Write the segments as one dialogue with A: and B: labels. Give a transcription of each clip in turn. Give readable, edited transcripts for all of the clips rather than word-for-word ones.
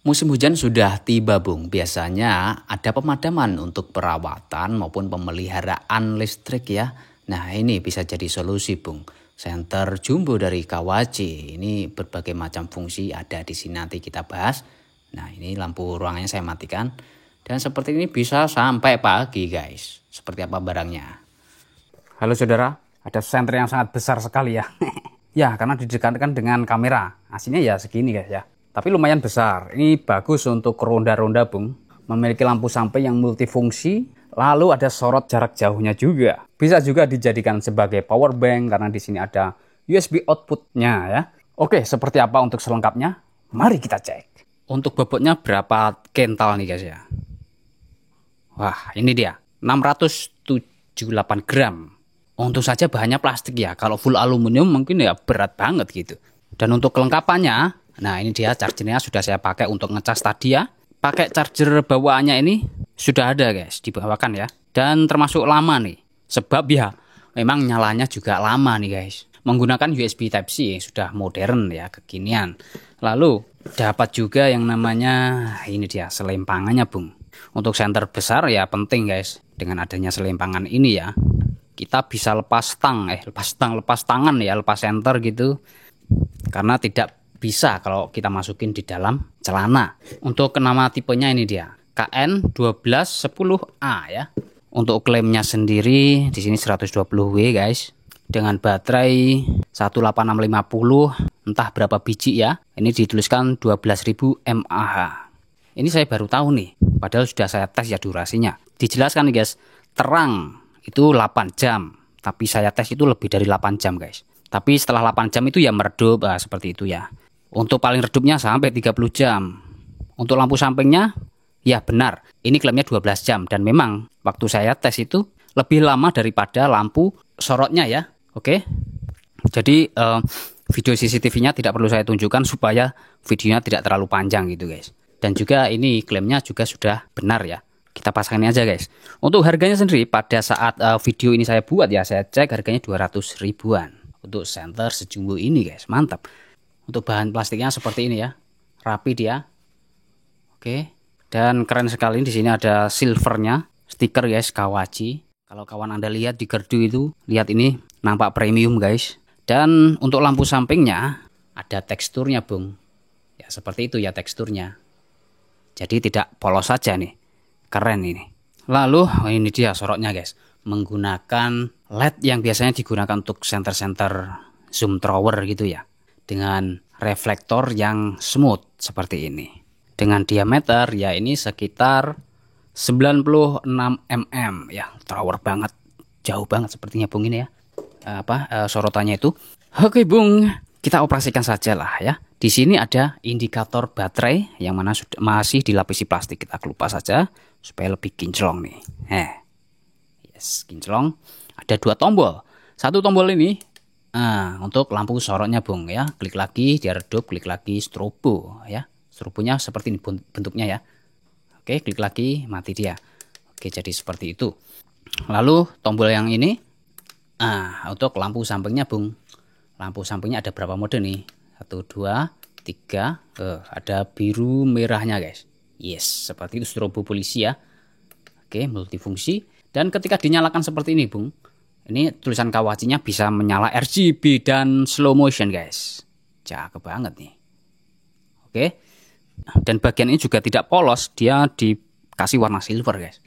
A: Musim hujan sudah tiba, Bung. Biasanya ada pemadaman untuk perawatan maupun pemeliharaan listrik ya. Nah, ini bisa jadi solusi, Bung. Senter jumbo dari Kawachi. Ini berbagai macam fungsi ada di sini, nanti kita bahas. Nah, ini lampu ruangannya saya matikan. Dan seperti ini bisa sampai pagi, guys. Seperti apa barangnya?
B: Halo saudara, ada senter yang sangat besar sekali ya. Ya, karena didekatkan dengan kamera. Aslinya ya segini guys ya. Tapi lumayan besar. Ini bagus untuk ronda-ronda, Bung. Memiliki lampu samping yang multifungsi. Lalu ada sorot jarak jauhnya juga. Bisa juga dijadikan sebagai power bank karena di sini ada USB outputnya ya. Oke, seperti apa untuk selengkapnya? Mari kita cek. Untuk bobotnya berapa kental nih guys ya? Wah, ini dia. 678 gram. Untung saja bahannya plastik ya. Kalau full aluminium mungkin ya berat banget gitu. Dan untuk kelengkapannya, nah ini dia chargernya sudah saya pakai untuk ngecas tadi ya. Pakai charger bawaannya ini sudah ada guys, dibawakan ya. Dan termasuk lama nih. Sebab ya memang nyalanya juga lama nih guys. Menggunakan USB Type-C sudah modern ya, kekinian. Lalu dapat juga yang namanya ini dia selempangannya, Bung. Untuk senter besar ya penting guys. Dengan adanya selempangan ini ya, kita bisa lepas tangan ya, lepas senter gitu. Karena tidak bisa kalau kita masukin di dalam celana. Untuk nama tipenya ini dia, KN1210A ya. Untuk klaimnya sendiri di sini 120W guys. Dengan baterai 18650, entah berapa biji ya. Ini dituliskan 12.000 mAh. Ini saya baru tahu nih, padahal sudah saya tes ya durasinya. Dijelaskan nih guys, terang itu 8 jam, tapi saya tes itu lebih dari 8 jam guys. Tapi setelah 8 jam itu ya meredup, seperti itu ya. Untuk paling redupnya sampai 30 jam. Untuk lampu sampingnya, ya benar, ini klaimnya 12 jam. Dan memang waktu saya tes itu lebih lama daripada lampu sorotnya ya. Oke, jadi video CCTV-nya tidak perlu saya tunjukkan supaya videonya tidak terlalu panjang gitu guys. Dan juga ini klaimnya juga sudah benar ya. Kita pasangin aja guys. Untuk harganya sendiri pada saat video ini saya buat ya, saya cek harganya 200 ribuan. Untuk senter sejumbo ini guys, mantap. Untuk bahan plastiknya seperti ini ya, rapi dia. Oke, dan keren sekali di sini ada silvernya, stiker guys Kawachi. Kalau kawan Anda lihat di gerdu itu, lihat ini nampak premium guys. Dan untuk lampu sampingnya ada teksturnya, Bung. Ya seperti itu ya teksturnya. Jadi tidak polos saja nih, keren ini. Lalu ini dia sorotnya guys, menggunakan LED yang biasanya digunakan untuk senter-senter zoom tower gitu ya, dengan reflektor yang smooth seperti ini. Dengan diameter ya ini sekitar 96 mm ya, tower banget, jauh banget sepertinya Bung ini ya. Sorotannya itu. Oke Bung, kita operasikan saja lah ya. Di sini ada indikator baterai yang mana masih dilapisi plastik. Kita kelupas saja supaya lebih kinclong nih. Yes, kinclong. Ada 2 tombol. Satu tombol ini untuk lampu sorotnya Bung ya. Klik lagi dia redup, klik lagi strobo ya. Strobonya seperti ini bentuknya ya. Oke, klik lagi mati dia. Oke, jadi seperti itu. Lalu tombol yang ini untuk lampu sampingnya Bung. Lampu sampingnya ada berapa mode nih? 1, 2, 3. Ada biru merahnya guys. Yes, seperti itu strobo polisi ya. Oke, multifungsi. Dan ketika dinyalakan seperti ini Bung, ini tulisan Kawachi-nya bisa menyala RGB dan slow motion guys. Cakep banget nih. Oke. Dan bagian ini juga tidak polos, dia dikasih warna silver guys.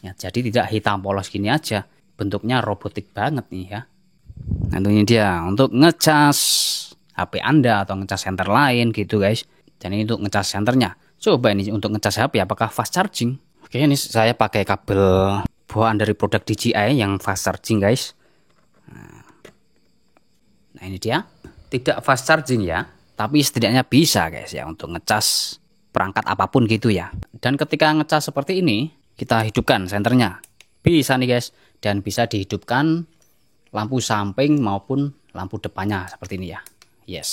B: Ya, jadi tidak hitam polos gini aja. Bentuknya robotik banget nih ya. Nah, ini dia untuk ngecas HP Anda atau ngecas senter lain gitu guys. Dan ini untuk ngecas senternya. Coba ini untuk ngecas HP apakah fast charging? Oke, ini saya pakai kabel bawaan dari produk DJI yang fast charging guys. Nah ini dia, tidak fast charging ya, tapi setidaknya bisa guys ya untuk ngecas perangkat apapun gitu ya. Dan ketika ngecas seperti ini, kita hidupkan senternya. Bisa nih guys, dan bisa dihidupkan lampu samping maupun lampu depannya seperti ini ya. Yes,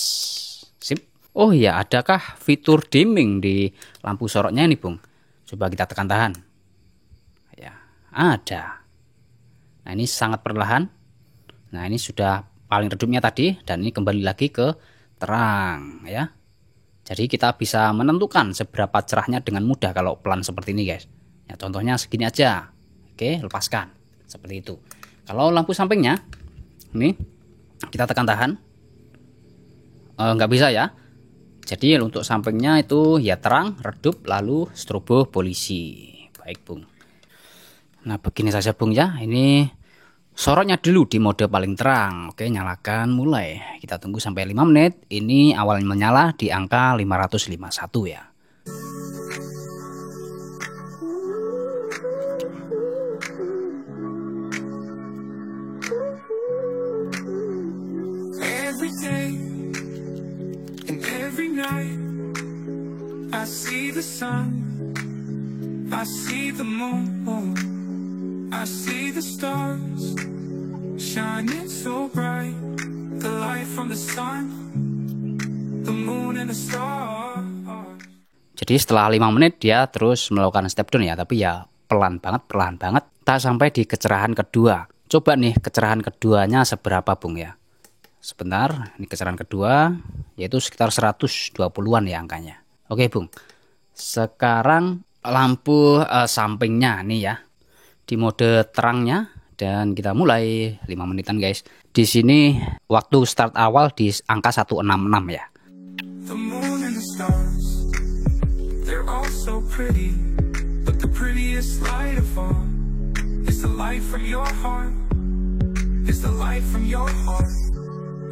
B: sip. Oh iya, adakah fitur dimming di lampu sorotnya ini Bung? Coba kita tekan tahan. Ya, ada. Nah ini sangat perlahan. Nah ini sudah paling redupnya tadi, dan ini kembali lagi ke terang ya. Jadi kita bisa menentukan seberapa cerahnya dengan mudah kalau pelan seperti ini guys. Ya contohnya segini aja. Oke, lepaskan. Seperti itu. Kalau lampu sampingnya, ini kita tekan tahan. Nggak bisa ya. Jadi untuk sampingnya itu ya terang, redup, lalu strobo polisi. Baik Bung. Nah begini saja Bung ya. Ini sorotnya dulu di mode paling terang. Oke, nyalakan, mulai. Kita tunggu sampai 5 menit. Ini awalnya menyala di angka 551 ya.
C: Every day and every night I see the sun, I see the moon, I see the stars shining so bright. The light from the sun, the moon and the stars.
B: Jadi setelah 5 menit dia terus melakukan step down ya, tapi ya pelan banget. Tak sampai di kecerahan kedua. Coba nih kecerahan keduanya seberapa Bung ya. Sebentar, ini kecerahan kedua yaitu sekitar 120-an ya angkanya. Oke Bung. Sekarang lampu sampingnya nih ya. Di mode terangnya dan kita mulai 5 menitan guys. Di sini waktu start awal di angka 166 ya.
C: The moon and the stars, they're all so pretty, but the prettiest light of all is the light from your heart, is the light from your heart.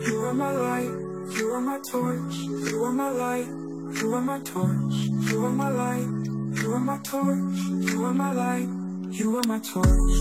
C: You are my light, you are my torch, you are my light, you are my torch, you are my light, you are my torch, you are my light, you are my torch.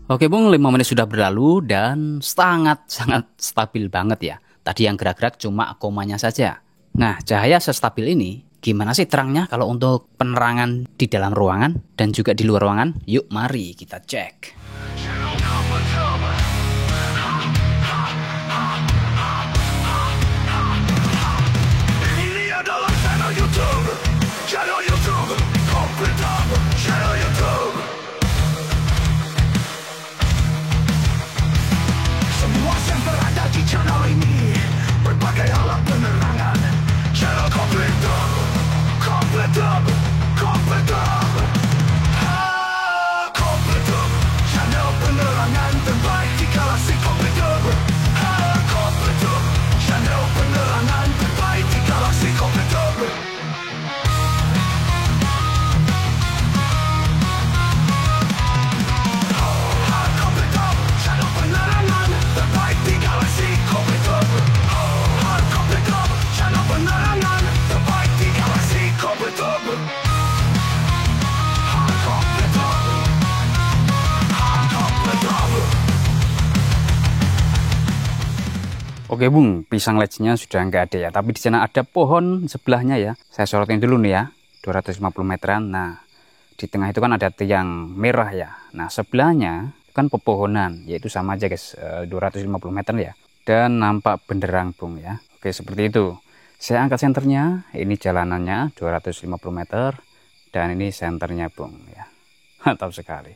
B: Oke Bung, 5 menit sudah berlalu dan sangat stabil banget ya. Tadi yang gerak-gerak cuma komanya saja. Nah, cahaya sestabil ini, gimana sih terangnya kalau untuk penerangan di dalam ruangan dan juga di luar ruangan? Yuk mari kita cek.
C: Ini adalah channel YouTube, channel YouTube. Semua yang berada di channel ini, berbagai alat penerangan, channel komplit up, komplit up. Komplit up, channel penerangan terbaik di galaksi komplit up. Komplit up, channel penerangan terbaik di galaksi komplit up.
B: Oke Bung, pisang ledge-nya sudah nggak ada ya, tapi di sana ada pohon sebelahnya ya. Saya sorotin dulu nih ya, 250 meteran. Nah, di tengah itu kan ada tiang merah ya. Nah, sebelahnya kan pepohonan, yaitu sama aja guys, 250 meter ya. Dan nampak benderang Bung ya. Oke, seperti itu. Saya angkat senternya, ini jalanannya 250 meter. Dan ini senternya Bung ya. Mantap sekali.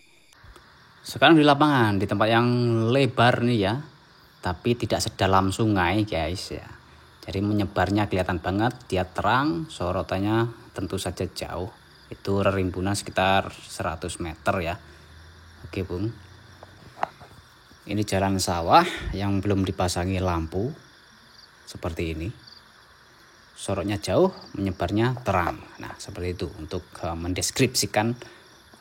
B: Sekarang di lapangan, di tempat yang lebar nih ya. Tapi tidak sedalam sungai guys ya. Jadi menyebarnya kelihatan banget, dia terang, sorotannya tentu saja jauh. Itu rimbunan sekitar 100 meter ya. Oke Bung. Ini jalan sawah yang belum dipasangi lampu. Seperti ini. Sorotnya jauh, menyebarnya terang. Nah seperti itu untuk mendeskripsikan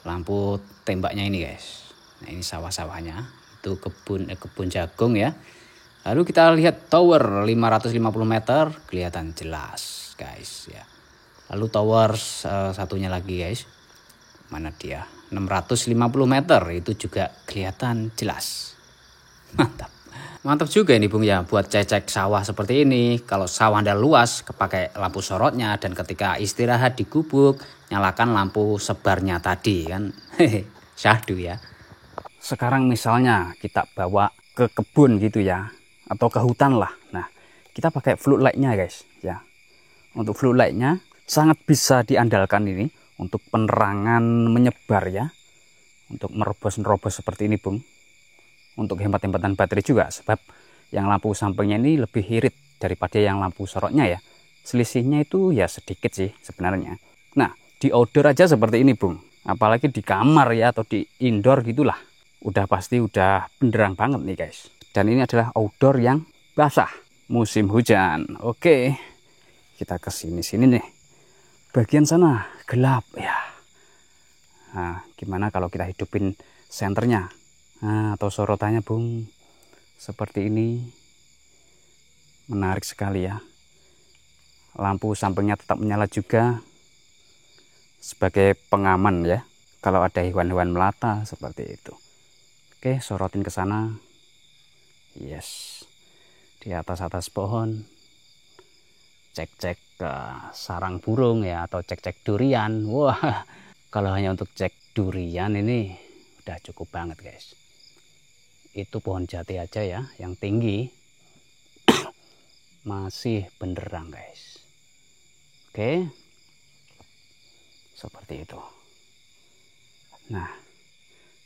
B: lampu tembaknya ini guys. Nah ini sawah-sawahnya. Itu kebun jagung ya. Lalu kita lihat tower 550 meter kelihatan jelas guys ya. Lalu tower satunya lagi guys. Mana dia? 650 meter itu juga kelihatan jelas. Mantap. Mantap juga ini Bung ya buat cek sawah seperti ini. Kalau sawah Anda luas kepakai lampu sorotnya dan ketika istirahat di gubuk nyalakan lampu sebarnya tadi kan. Syahdu ya. Sekarang misalnya kita bawa ke kebun gitu ya, atau ke hutan lah. Nah, kita pakai floodlight-nya guys ya. Untuk floodlight-nya sangat bisa diandalkan ini untuk penerangan menyebar ya. Untuk merobos-nerobos seperti ini Bung. untuk hemat-hematan baterai juga, sebab yang lampu sampingnya ini lebih irit daripada yang lampu sorotnya ya. Selisihnya itu ya sedikit sih sebenarnya. Nah, di outdoor aja seperti ini Bung, apalagi di kamar ya atau di indoor gitulah, udah pasti udah benderang banget nih guys. Dan ini adalah outdoor yang basah, musim hujan. Oke, kita ke sini nih, bagian sana gelap ya. Nah, gimana kalau kita hidupin senternya, nah, atau sorotannya Bung, seperti ini. Menarik sekali ya. Lampu sampingnya tetap menyala juga sebagai pengaman ya, kalau ada hewan-hewan melata seperti itu. Oke, sorotin ke sana. Yes, di atas pohon. Cek-cek ke sarang burung ya, atau cek-cek durian. Wah, kalau hanya untuk cek durian ini udah cukup banget guys. Itu pohon jati aja ya, yang tinggi masih benderang guys. Oke, seperti itu. Nah,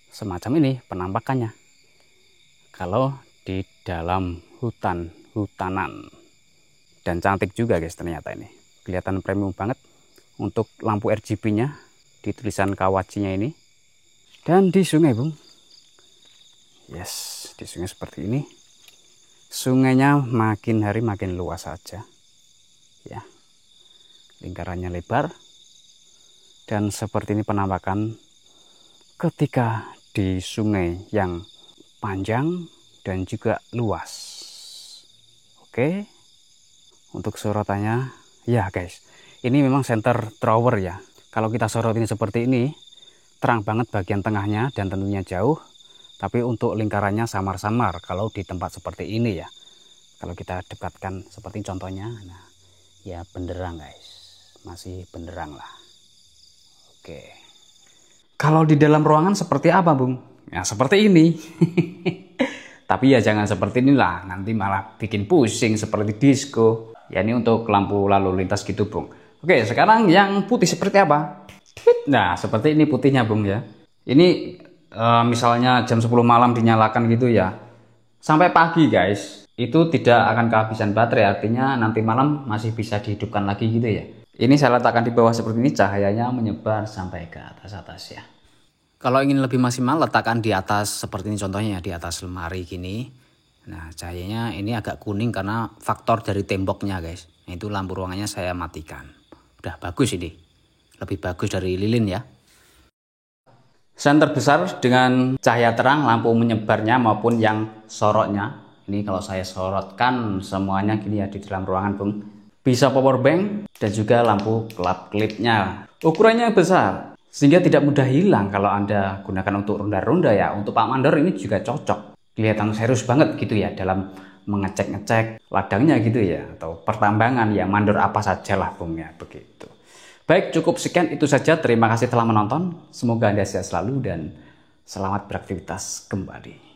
B: semacam ini penampakannya kalau di dalam hutanan. Dan cantik juga guys ternyata ini. Kelihatan premium banget untuk lampu RGB-nya di tulisan Kawachi-nya ini. Dan di sungai Bung. Yes, di sungai seperti ini. Sungainya makin hari makin luas saja. Ya. Lingkarannya lebar. Dan seperti ini penampakan ketika di sungai yang panjang dan juga luas. Oke. Untuk sorotannya, ya guys, ini memang center thrower ya. Kalau kita sorotin seperti ini, terang banget bagian tengahnya dan tentunya jauh. Tapi untuk lingkarannya samar-samar kalau di tempat seperti ini ya. Kalau kita dekatkan seperti contohnya, nah ya benderang guys, masih benderang lah. Oke. Kalau di dalam ruangan seperti apa Bung? Ya seperti ini. Tapi ya jangan seperti inilah, nanti malah bikin pusing seperti disco. Ya ini untuk lampu lalu lintas gitu Bung. Oke, sekarang yang putih seperti apa? Nah, seperti ini putihnya Bung ya. Ini misalnya jam 10 malam dinyalakan gitu ya. Sampai pagi guys, itu tidak akan kehabisan baterai. Artinya nanti malam masih bisa dihidupkan lagi gitu ya. Ini saya letakkan di bawah seperti ini, cahayanya menyebar sampai ke atas ya. Kalau ingin lebih maksimal, letakkan di atas seperti ini contohnya, di atas lemari gini. Nah, cahayanya ini agak kuning karena faktor dari temboknya guys. Nah, itu lampu ruangannya saya matikan. Udah bagus ini. Lebih bagus dari lilin ya. Senter besar dengan cahaya terang, lampu menyebarnya maupun yang sorotnya. Ini kalau saya sorotkan semuanya gini ya di dalam ruangan Bung. Bisa power bank dan juga lampu kelap-kelipnya. Ukurannya besar sehingga tidak mudah hilang kalau Anda gunakan untuk ronda-ronda ya. Untuk Pak Mandor ini juga cocok. Kelihatan serius banget gitu ya dalam mengecek-ngecek ladangnya gitu ya, atau pertambangan ya, mandor apa saja lah Bung ya, begitu. Baik, cukup sekian itu saja. Terima kasih telah menonton. Semoga Anda sehat selalu dan selamat beraktivitas kembali.